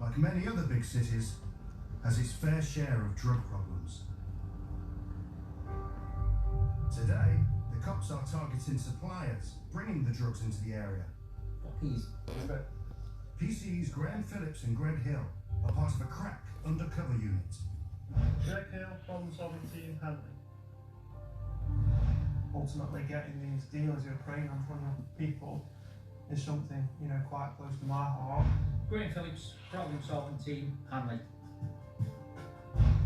like many other big cities, has its fair share of drug problems. Today, the cops are targeting suppliers bringing the drugs into the area. PC's Graham Phillips and Greg Hill are part of a crack undercover unit. Greg Hill, problem-solving team handling. Ultimately, getting these dealers who are preying on vulnerable people is something, you know, quite close to my heart. Graham Phillips, problem-solving team handling.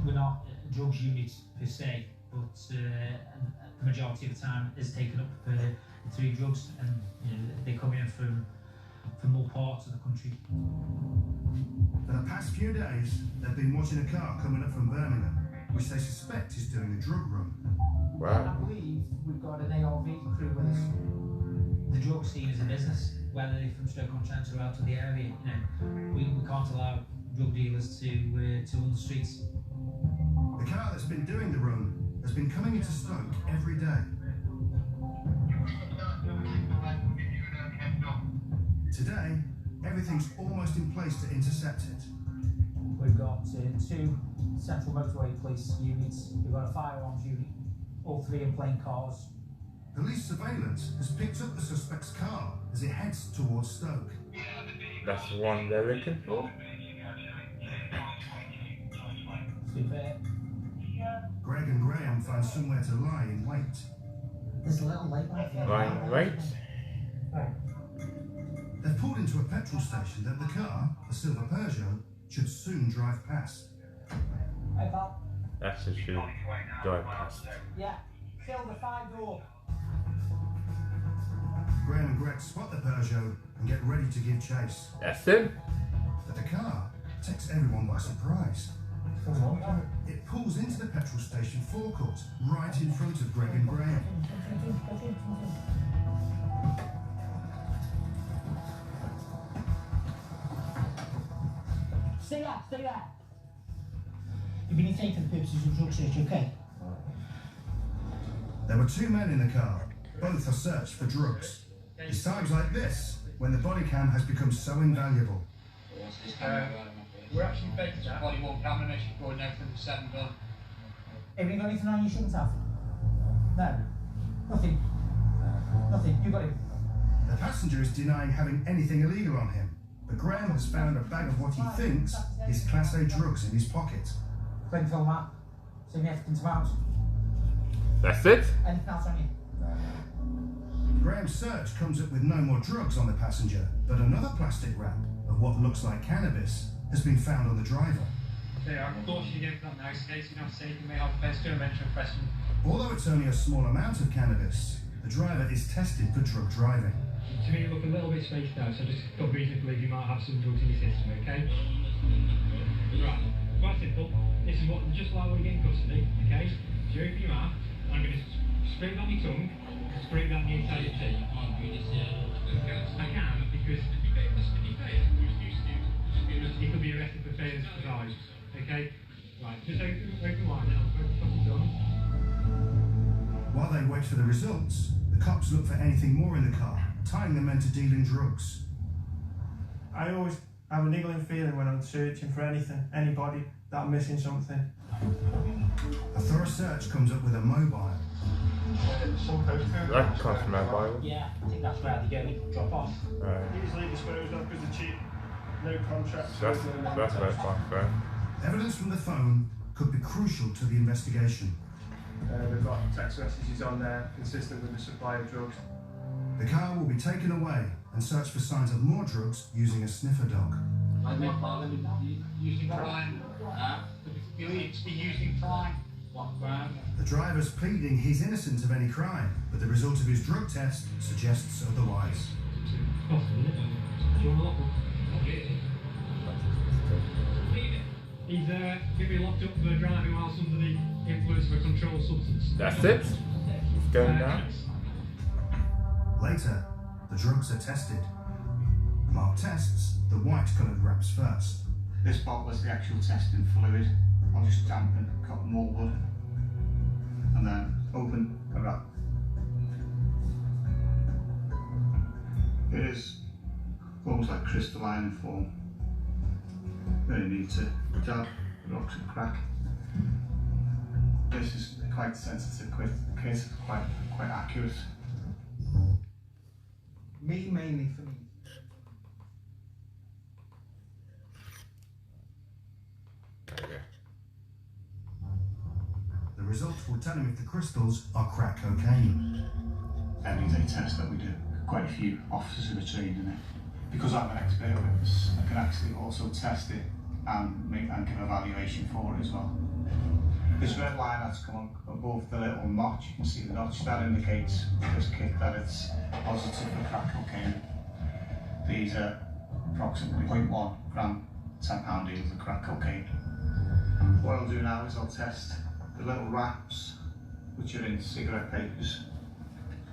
We're not a drugs unit per se, but the majority of the time is taken up through drugs, and you know, they come in from all parts of the country. For the past few days, they've been watching a car coming up from Birmingham, which they suspect is doing a drug run. Wow. I believe we've got an ARV crew with us. The drug scene is a business, whether they're from Stoke-on-Trent or out of the area. You know, we can't allow drug dealers to on the streets. The car that's been doing the run has been coming into Stoke every day. Today, everything's almost in place to intercept it. We've got 2 central motorway police units, we've got a firearms unit, all 3 in plain cars. Police surveillance has picked up the suspect's car as it heads towards Stoke. That's the one they're looking for. Super. Greg and Graham find somewhere to lie in wait. There's a little light right here. Line in wait. They've pulled into a petrol station that the car, a silver Peugeot, should soon drive past. Hey pal. That's a shoe. Drive past. Yeah, silver 5-door. Graham and Greg spot the Peugeot and get ready to give chase. That's him. But the car takes everyone by surprise. It pulls into the petrol station forecourt, right in front of Greg and Graham. Stay there. You've been detained for the purposes of drug search, okay? There were 2 men in the car. Both are searched for drugs. It's times like this when the body cam has become so invaluable. We're actually fake to body worn camera, makes you recording everything for 7 gun. Have you got anything on you shouldn't have? No. Nothing. Nothing. You got him. The passenger is denying having anything illegal on him, but Graham has found a bag of what he thinks is Class A drugs in his pocket. Clean film map. See me everything's about. That's it. Anything else on you? Graham's search comes up with no more drugs on the passenger, but another plastic wrap of what looks like cannabis has been found on the driver. There, I caution you again for that noise case, you know, say you may have a first intervention question. Although it's only a small amount of cannabis, the driver is tested for drug driving. To me, you look a little bit spaced out, so I just got reason to believe you might have some drugs in your system, okay? Right, quite simple. This is what, just like when you get in custody, okay? So you open your mouth, I'm going to spray it on your tongue, spray down the entire teeth. I can, because he could be arrested for failure to provide, okay? Right, just open wide now, focus on your tongue. While they wait for the results, the cops look for anything more in the car, tying the men to dealing drugs. I always have a niggling feeling when I'm searching for anything, anybody, that I'm missing something. A thorough search comes up with a mobile. That cost mobile. Yeah, I think that's where they go. Drop off. Right. Easily disposed of because they're cheap, no contracts. That's very fun, right? Evidence from the phone could be crucial to the investigation. We've got text messages on there consistent with the supply of drugs. The car will be taken away and searched for signs of more drugs using a sniffer dog. Using crime. You need to be using crime. What crime? The driver's pleading he's innocent of any crime, but the result of his drug test suggests otherwise. He's going to be locked up for driving whilst under the influence of a controlled substance. That's it. It's going down. Later, the drugs are tested. Mark tests the white-coloured wraps first. This bottle is the actual testing fluid. I'll just dampen cotton wool and then open the wrap. It is almost like crystalline form. really need to jab the rocks and crack. This is quite sensitive kit, quite accurate. Me mainly for me. The results will tell him if the crystals are crack cocaine. Everyday test that we do, quite a few officers who are trained in it. Because I'm an expert witness, I can actually also test it and give a valuation for it as well. This red line that's come above the little notch, you can see the notch, that indicates with this kit that it's positive for crack cocaine. These are approximately 0.1 gram, 10 pound deals of crack cocaine. What I'll do now is I'll test the little wraps which are in cigarette papers.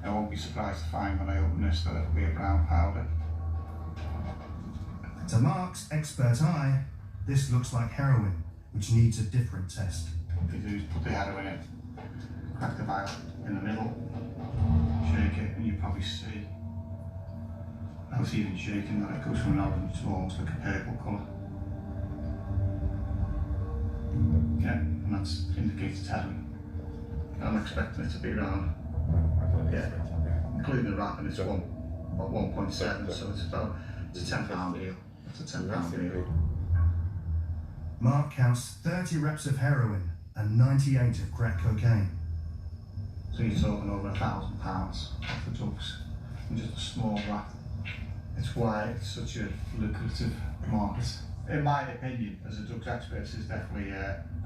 I won't be surprised to find when I open this that it'll be a brown powder. To Mark's expert eye, this looks like heroin, which needs a different test. What you do is put the heroin in, crack the vial in the middle, shake it, and you probably see without even shaking that it goes from an orange to almost like a purple colour. Yeah, and that's indicated heroin. I'm expecting it to be around, yeah, including the wrapping, it's 1.7, so it's a £10 deal. It's a £10 deal. Mark counts 30 reps of heroin and 98 of crack cocaine. So you're talking over £1,000 for drugs in just a small wrap. It's why it's such a lucrative market. In my opinion, as a drugs expert, this is definitely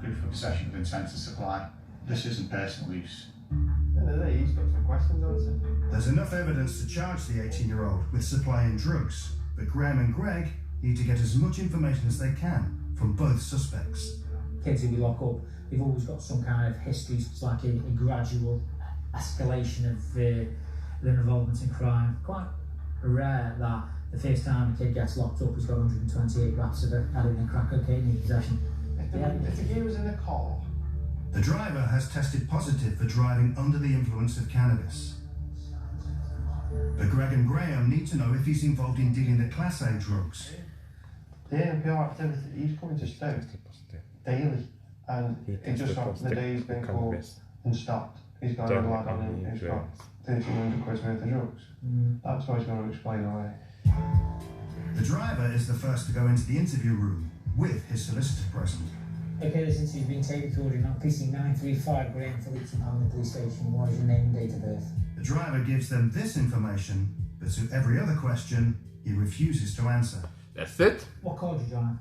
proof of possession with intent to supply. This isn't personal use. He's got some questions answered. There's enough evidence to charge the 18-year-old with supplying drugs, but Graham and Greg need to get as much information as they can from both suspects. Kids who we lock up, they've always got some kind of history. It's like a gradual escalation of their involvement in crime. Quite rare that the first time a kid gets locked up, he's got 128 grams of heroin and crack cocaine in possession. If the gear was in the car, The driver has tested positive for driving under the influence of cannabis. But Greg and Graham need to know if he's involved in dealing the Class A drugs. the NPR activity, he's coming to Stoke daily, and it just happened the day he's been caught and stopped. He's got a lad on him, he's got 1,300 quid worth of drugs. That's what he's going to explain away. The driver is the first to go into the interview room with his solicitor present. Okay, this interview's been tape recorded on PC 935 Graham Phillips in Hamlin Police Station. What is your name and date of birth? The driver gives them this information, but to every other question, he refuses to answer. That's it? What car do you drive?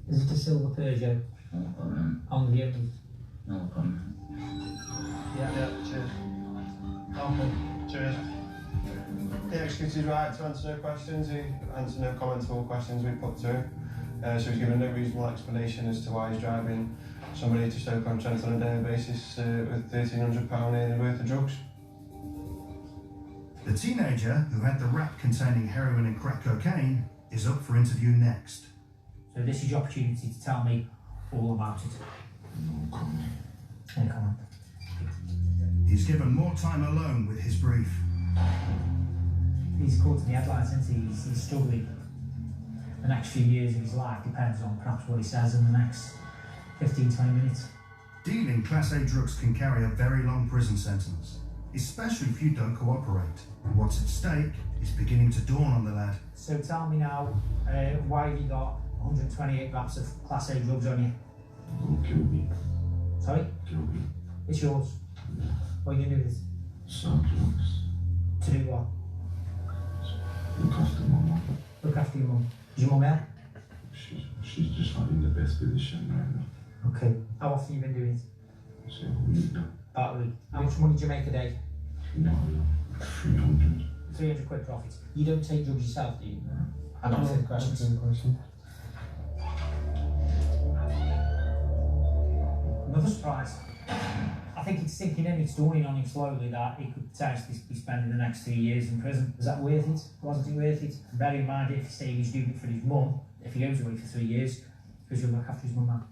Is it a silver Peugeot? On the end. Yeah, cheers. Okay, cheers. He executes his right to answer no questions, he answers no comments to all questions we put to him. So he's given no reasonable explanation as to why he's driving somebody to Stoke-on-Trent on a daily basis with £1,300 worth of drugs. The teenager, who had the wrap containing heroin and crack cocaine, is up for interview next. So this is your opportunity to tell me all about it. Okay, come on. He's given more time alone with his brief. He's caught in the headlights, isn't he? He's struggling. The next few years of his life depends on perhaps what he says in the next 15-20 minutes. Dealing Class A drugs can carry a very long prison sentence, especially if you don't cooperate. What's at stake is beginning to dawn on the lad. So tell me now, why have you got 128 grams of Class A drugs on you? Kill me. Sorry? Kill me. It's yours. What are you going to do with it? Some drugs. To do what? Look after my mom. Look after your mum. Is your mum there? She's just not in the best position right now. Okay. How often have you been doing it? So we need that. About a week. How much money do you make a day? No, 300. 300 quid profit. You don't take drugs yourself, do you? I don't have questions. Another surprise. I think it's sinking in, it's dawning on him slowly that he could potentially be spending the next 3 years in prison. Was that worth it? Wasn't it worth it? Bear in mind, if you say he's doing it for his mum, if he goes away for 3 years, because he'll look after his mum now.